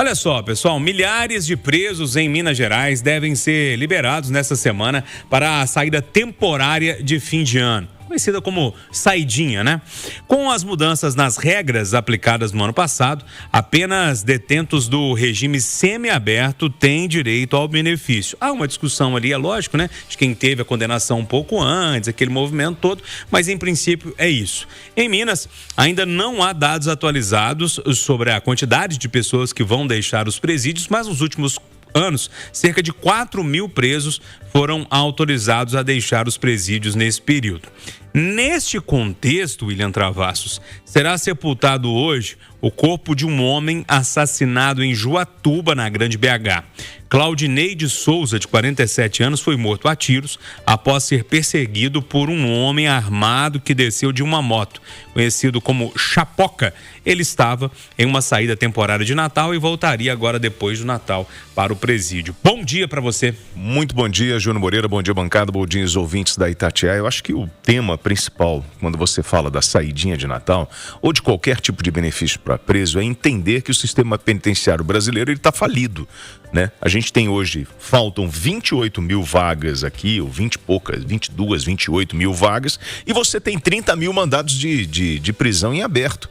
Olha só, pessoal, milhares de presos em Minas Gerais devem ser liberados nesta semana para a saída temporária de fim de ano, conhecida como saidinha, né? Com as mudanças nas regras aplicadas no ano passado, apenas detentos do regime semiaberto têm direito ao benefício. Há uma discussão ali, é lógico, né? De quem teve a condenação um pouco antes, aquele movimento todo, mas em princípio é isso. Em Minas, ainda não há dados atualizados sobre a quantidade de pessoas que vão deixar os presídios, mas nos últimos anos, cerca de 4.000 presos foram autorizados a deixar os presídios nesse período. Neste contexto, William Travassos, será sepultado hoje o corpo de um homem assassinado em Juatuba, na Grande BH. Claudinei de Souza, de 47 anos, foi morto a tiros após ser perseguido por um homem armado que desceu de uma moto. Conhecido como Chapoca, ele estava em uma saída temporária de Natal e voltaria agora depois do Natal para o presídio. Bom dia para você. Muito bom dia, Júnior Moreira, bom dia bancada, bom dia os ouvintes da Itatiaia. Eu acho que o tema principal, quando você fala da saidinha de Natal, ou de qualquer tipo de benefício para preso, é entender que o sistema penitenciário brasileiro está falido, né? A gente tem hoje, faltam 28 mil vagas aqui, ou 20 e poucas, 22, 28 mil vagas, e você tem 30 mil mandados de prisão em aberto.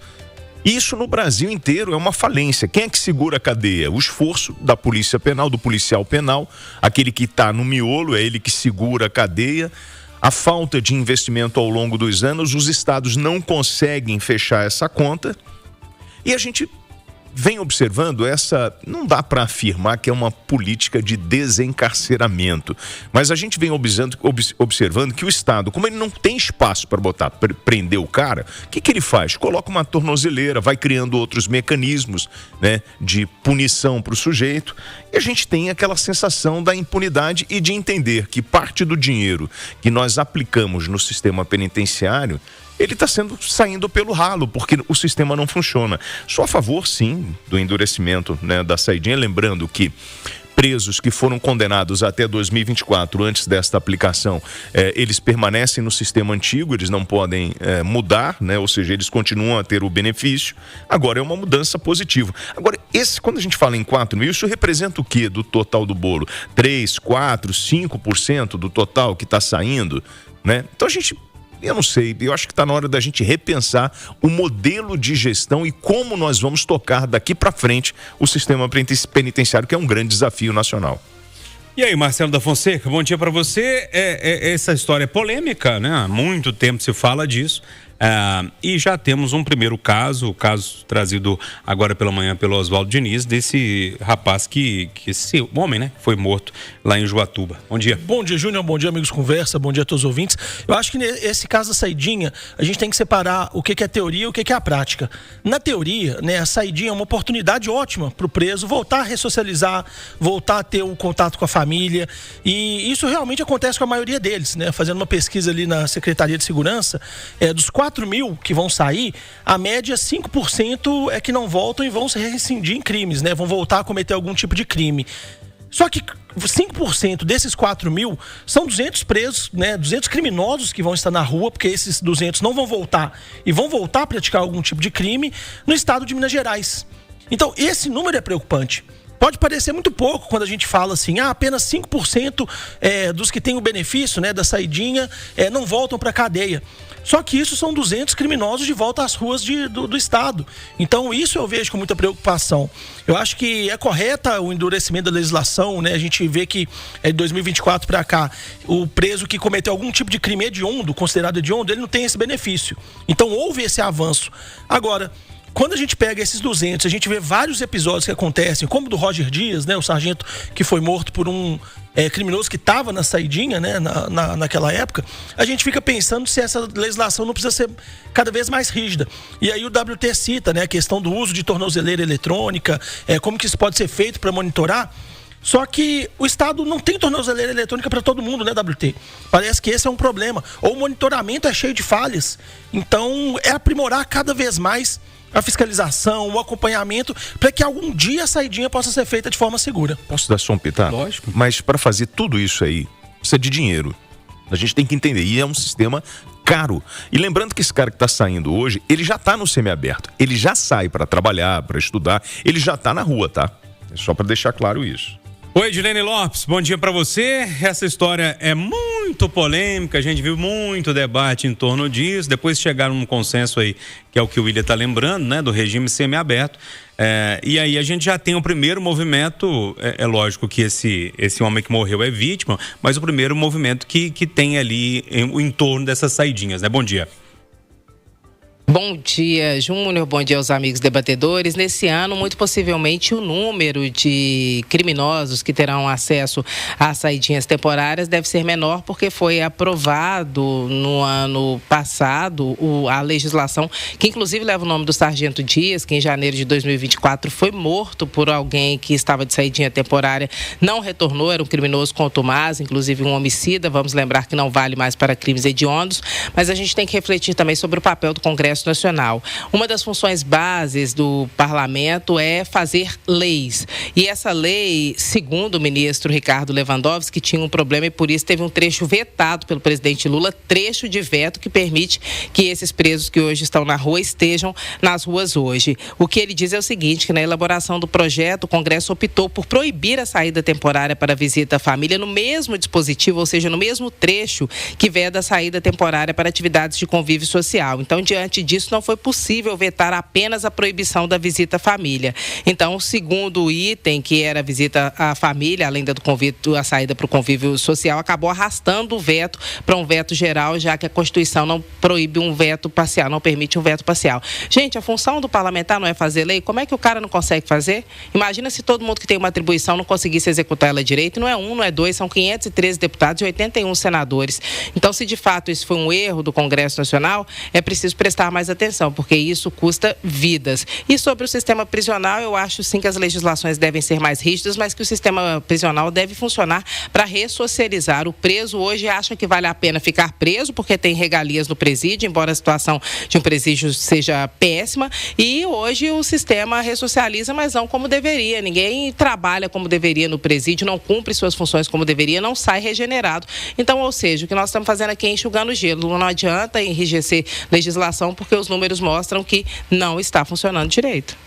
Isso no Brasil inteiro é uma falência. Quem é que segura a cadeia? O esforço da polícia penal, do policial penal, aquele que está no miolo, é ele que segura a cadeia. A falta de investimento ao longo dos anos, os estados não conseguem fechar essa conta. E a gente vem observando não dá para afirmar que é uma política de desencarceramento, mas a gente vem observando que o Estado, como ele não tem espaço para prender o cara, o que ele faz? Coloca uma tornozeleira, vai criando outros mecanismos, né, de punição para o sujeito, e a gente tem aquela sensação da impunidade e de entender que parte do dinheiro que nós aplicamos no sistema penitenciário, ele está saindo pelo ralo, porque o sistema não funciona. Sou a favor, sim, do endurecimento, né, da saidinha, lembrando que presos que foram condenados até 2024, antes desta aplicação, eles permanecem no sistema antigo, eles não podem mudar, né? Ou seja, eles continuam a ter o benefício. Agora é uma mudança positiva. Agora, quando a gente fala em 4 mil, isso representa o quê do total do bolo? 3, 4, 5% do total que está saindo, né? Então eu não sei, eu acho que está na hora da gente repensar o modelo de gestão e como nós vamos tocar daqui para frente o sistema penitenciário, que é um grande desafio nacional. E aí, Marcelo da Fonseca, bom dia para você. Essa história é polêmica, né? Há muito tempo se fala disso. E já temos um primeiro caso, o caso trazido agora pela manhã pelo Oswaldo Diniz, desse rapaz esse homem, né, foi morto lá em Juatuba. Bom dia. Bom dia, Júnior, bom dia, amigos Conversa, bom dia a todos os ouvintes. Eu acho que nesse caso da saidinha, a gente tem que separar o que é teoria e o que é a prática. Na teoria, né, a saidinha é uma oportunidade ótima para o preso voltar a ressocializar, voltar a ter o contato com a família, e isso realmente acontece com a maioria deles, né? Fazendo uma pesquisa ali na Secretaria de Segurança, dos 4 mil que vão sair, a média 5% é que não voltam e vão se rescindir em crimes, né? Vão voltar a cometer algum tipo de crime. Só que 5% desses 4 mil são 200 presos, né? 200 criminosos que vão estar na rua, porque esses 200 não vão voltar e vão voltar a praticar algum tipo de crime no estado de Minas Gerais. Então, esse número é preocupante. Pode parecer muito pouco quando a gente fala assim, apenas 5% dos que têm o benefício, né, da saidinha não voltam para a cadeia. Só que isso são 200 criminosos de volta às ruas do estado. Então isso eu vejo com muita preocupação. Eu acho que é correta o endurecimento da legislação, né? A gente vê que de 2024 para cá, o preso que cometeu algum tipo de crime hediondo, considerado hediondo, ele não tem esse benefício. Então houve esse avanço. Agora, quando a gente pega esses 200, a gente vê vários episódios que acontecem, como o do Roger Dias, né, o sargento que foi morto por um criminoso que estava na saidinha, né, naquela época, a gente fica pensando se essa legislação não precisa ser cada vez mais rígida. E aí o WT cita, né, a questão do uso de tornozeleira eletrônica, como que isso pode ser feito para monitorar. Só que o Estado não tem tornozeleira eletrônica para todo mundo, né, WT? Parece que esse é um problema. Ou o monitoramento é cheio de falhas. Então, é aprimorar cada vez mais a fiscalização, o acompanhamento, para que algum dia a saidinha possa ser feita de forma segura. Posso dar só um pitaco? Lógico. Mas para fazer tudo isso aí, precisa de dinheiro. A gente tem que entender. E é um sistema caro. E lembrando que esse cara que está saindo hoje, ele já está no semiaberto. Ele já sai para trabalhar, para estudar. Ele já está na rua, tá? É só para deixar claro isso. Oi, Edilene Lopes, bom dia para você. Essa história é muito polêmica, a gente viu muito debate em torno disso. Depois chegaram num consenso aí, que é o que o William está lembrando, né, do regime semiaberto. E aí a gente já tem o primeiro movimento, é lógico que esse homem que morreu é vítima, mas o primeiro movimento que tem ali em torno dessas saidinhas, né? Bom dia. Bom dia, Júnior. Bom dia aos amigos debatedores. Nesse ano, muito possivelmente, o número de criminosos que terão acesso às saidinhas temporárias deve ser menor, porque foi aprovado no ano passado a legislação, que inclusive leva o nome do Sargento Dias, que em janeiro de 2024 foi morto por alguém que estava de saidinha temporária, não retornou, era um criminoso contumaz, inclusive um homicida. Vamos lembrar que não vale mais para crimes hediondos, mas a gente tem que refletir também sobre o papel do Congresso Nacional. Uma das funções bases do parlamento é fazer leis. E essa lei, segundo o ministro Ricardo Lewandowski, tinha um problema e por isso teve um trecho vetado pelo presidente Lula, trecho de veto que permite que esses presos que hoje estão na rua estejam nas ruas hoje. O que ele diz é o seguinte, que na elaboração do projeto, o Congresso optou por proibir a saída temporária para visita à família no mesmo dispositivo, ou seja, no mesmo trecho que veda a saída temporária para atividades de convívio social. Então, diante disso, não foi possível vetar apenas a proibição da visita à família. Então, o segundo item, que era a visita à família, além do convite, a saída para o convívio social, acabou arrastando o veto para um veto geral, já que a Constituição não proíbe um veto parcial, não permite um veto parcial. Gente, a função do parlamentar não é fazer lei? Como é que o cara não consegue fazer? Imagina se todo mundo que tem uma atribuição não conseguisse executar ela direito. Não é um, não é dois, são 513 deputados e 81 senadores. Então, se de fato isso foi um erro do Congresso Nacional, é preciso prestar mais atenção, porque isso custa vidas. E sobre o sistema prisional, eu acho sim que as legislações devem ser mais rígidas, mas que o sistema prisional deve funcionar para ressocializar. O preso hoje acha que vale a pena ficar preso, porque tem regalias no presídio, embora a situação de um presídio seja péssima, e hoje o sistema ressocializa, mas não como deveria. Ninguém trabalha como deveria no presídio, não cumpre suas funções como deveria, não sai regenerado. Então, ou seja, o que nós estamos fazendo aqui é enxugando gelo. Não adianta enrijecer legislação, porque os números mostram que não está funcionando direito.